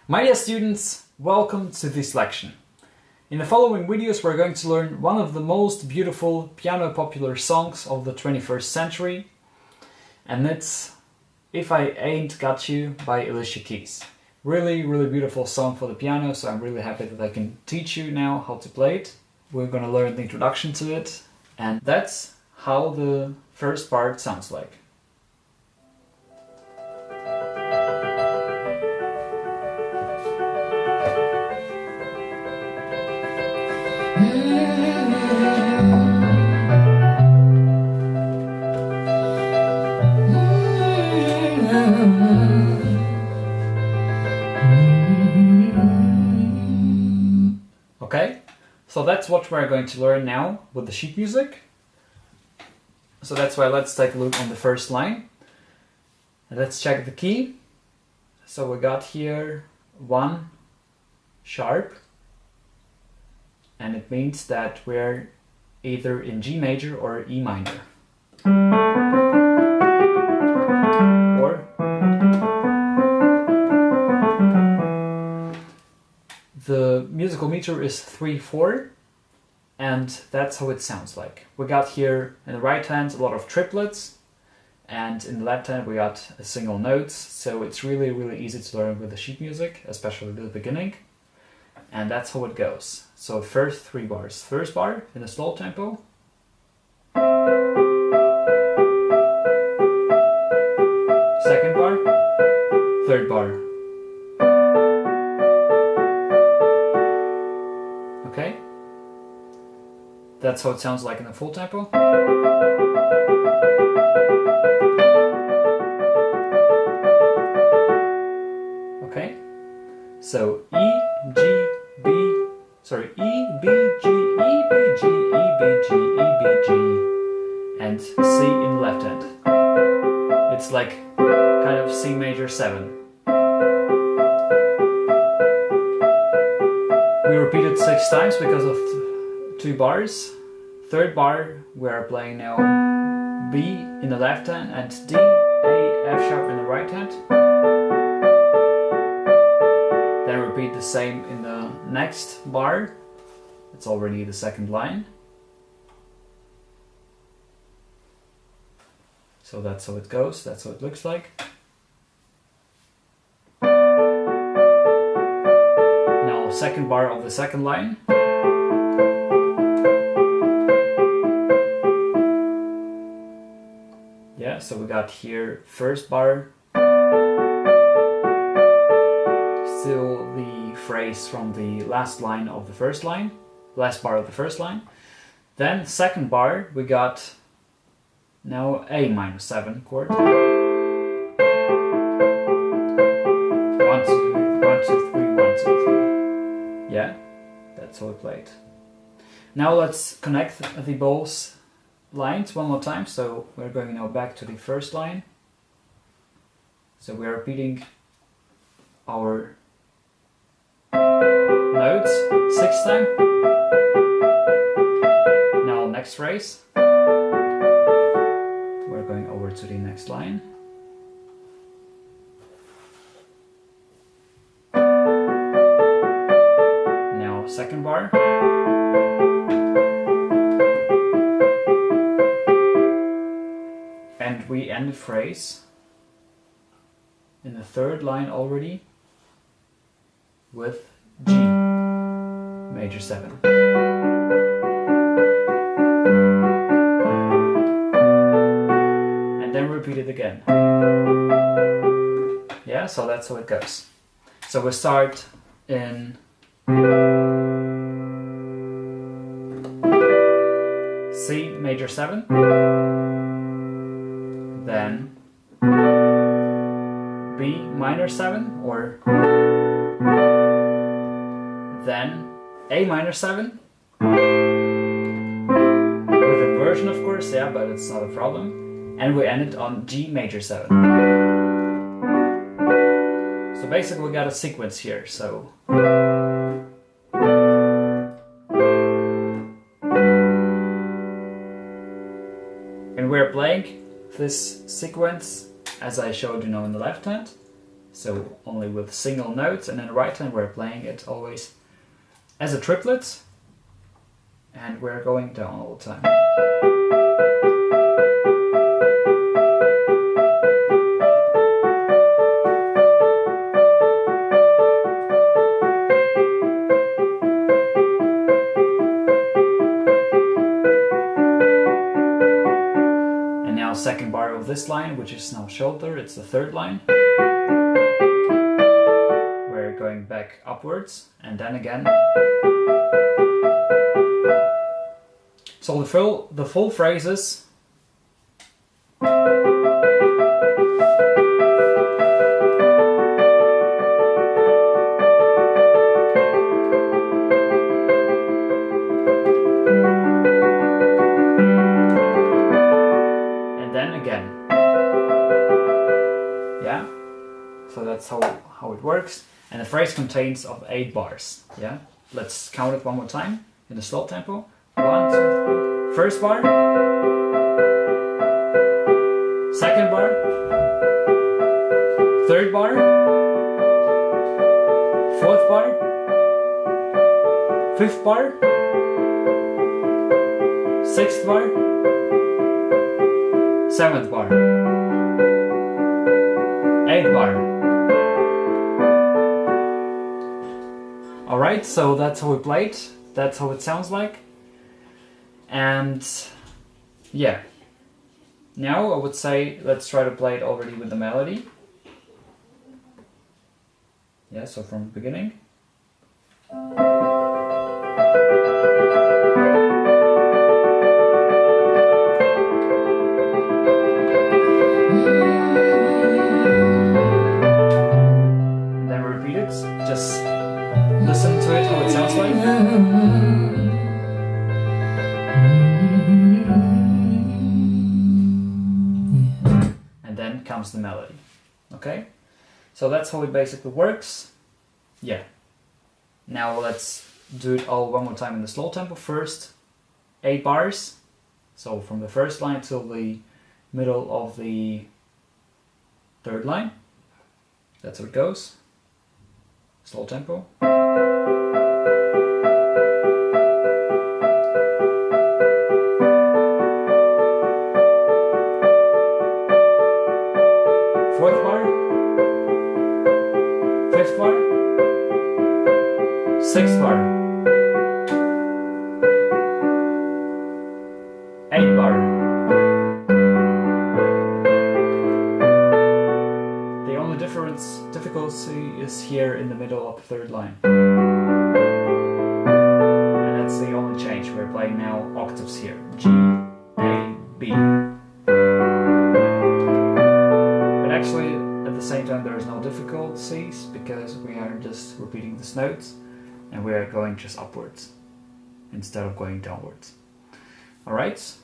My dear students, welcome to this lecture. In the following videos we're going to learn one of the most beautiful piano popular songs of the 21st century, and it's If I Ain't Got You by Alicia Keys. Really beautiful song for the piano, so I'm really happy that I can teach you now how to play it. We're gonna learn the introduction to it, and that's how the first part sounds like. Okay, so that's what we're going to learn now with the sheet music. So that's why let's take a look on the first line. And let's check the key. So we got here 1 sharp, and it means that we're either in G major or E minor. Or the musical meter is 3/4, and that's how it sounds like. We got here in the right hand a lot of triplets, and in the left hand we got a single notes, so it's really easy to learn with the sheet music, especially at the beginning. And that's how it goes. So first 3 bars. First bar in a slow tempo. Second bar. Third bar. Okay? That's how it sounds like in a full tempo. Okay? So E, G, E, B, G, E, B, G, E, B, G, E, B, G, and C in the left hand. It's like kind of C major 7. We repeat it 6 times because of 2 bars. Third bar we are playing now B in the left hand and D, A, F sharp in the right hand. Then repeat the same in the next bar. It's already the second line. So that's how it goes, that's how it looks like. Now second bar of the second line. Yeah, so we got here first bar. Still the phrase from the last line of the first line, last bar of the first line. Then second bar we got now A minor 7 chord. 1, 2, 3, 1, 2, 3. Yeah, that's how we played. Now let's connect the both lines one more time. So we're going now back to the first line. So we're repeating our notes 6 times. Now next phrase. We're going over to the next line. Now second bar. And we end the phrase in the third line already with G major 7. And then repeat it again. Yeah, so that's how it goes. So we start in C major 7, then B minor 7, or then A minor 7, with inversion of course, yeah, but it's not a problem. And we end it on G major 7. So basically we got a sequence here, so and we're playing this sequence as I showed you now in the left hand. so only with single notes, and in the right hand we're playing it always as a triplet, and we're going down all the time. Second bar of this line, which is now shoulder, it's the third line. We're going back upwards, and then again. So the full phrases. Yeah, so that's how it works. And the phrase contains of 8 bars. Yeah, let's count it one more time in the slow tempo. 1, 2, 3. First bar, second bar, third bar, fourth bar, fifth bar, sixth bar, seventh bar, eighth bar. Alright, so that's how we played, that's how it sounds like. And yeah, now I would say let's try to play it already with the melody. Yeah, so from the beginning. And then we repeat it, just listen to it how it sounds like. And then comes the melody. Okay? So that's how it basically works. Yeah. Now let's do it all one more time in the slow tempo. First, 8 bars. So from the first line till the middle of the third line. That's how it goes. Slow tempo. Fourth bar, fifth bar, sixth bar, eighth bar. The only difficulty is here in the middle of the third line. And that's the only change. We're playing now octaves here. G, A, B. Actually, at the same time, there is no difficulties because we are just repeating these notes and we are going just upwards instead of going downwards. Alright?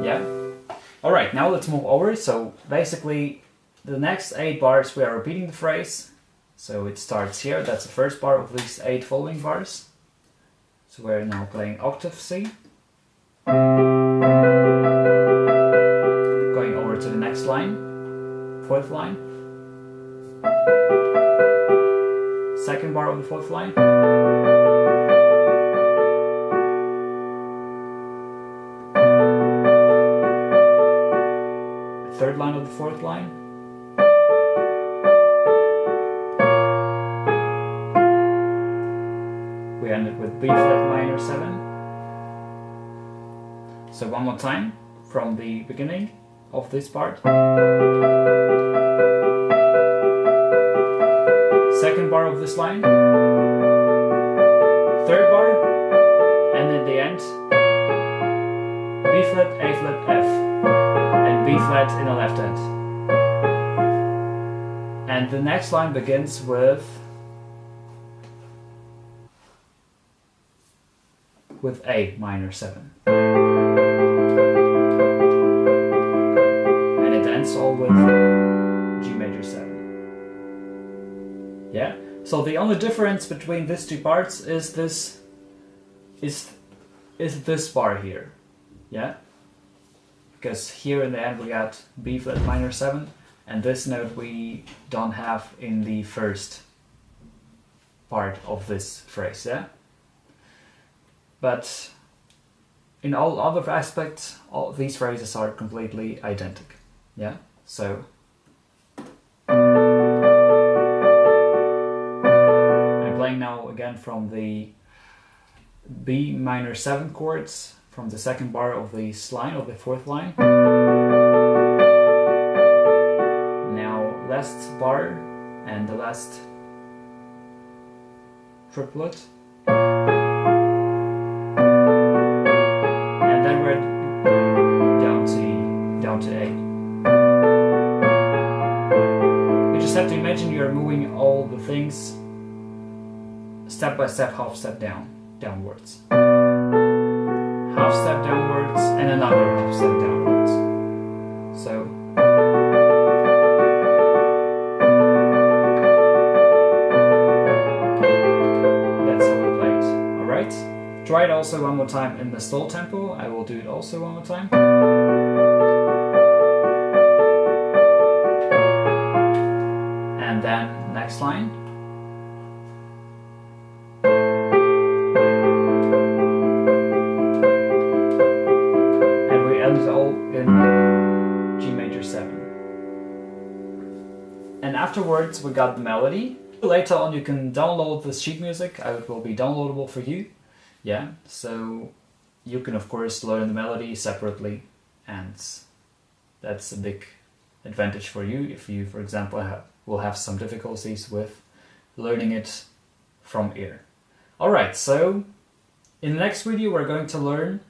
Yeah? Alright, now let's move over. So basically, the next 8 bars we are repeating the phrase, so it starts here, that's the first bar of these 8 following bars. So we're now playing octave C. Going over to the next line, 4th line. Second bar of the 4th line. The 3rd line of the 4th line. We ended with B flat minor 7. So one more time from the beginning of this part. Second bar of this line. Third bar. And in the end, B flat, A flat, F. And B flat in the left hand. And the next line begins with A minor 7. And it ends all with G major 7. Yeah. So the only difference between these two parts is this bar here. Yeah. Because here in the end we got B flat minor 7, and this note we don't have in the first part of this phrase. Yeah. But in all other aspects, all these phrases are completely identical. Yeah. So I'm playing now again from the B minor 7 chords from the second bar of this line, of the fourth line. Now last bar and the last triplet. And then we're down to A. You just have to imagine you're moving all the things step by step, half step downwards. Half step downwards and another half step downwards. So that's how we play it. Alright? Try it also one more time in the slow tempo. I will do it also one more time. And then next line. In G major 7. And afterwards we got the melody. Later on you can download the sheet music. It will be downloadable for you. Yeah, so you can of course learn the melody separately, and that's a big advantage for you if you, for example, will have some difficulties with learning it from ear. Alright, so in the next video we're going to learn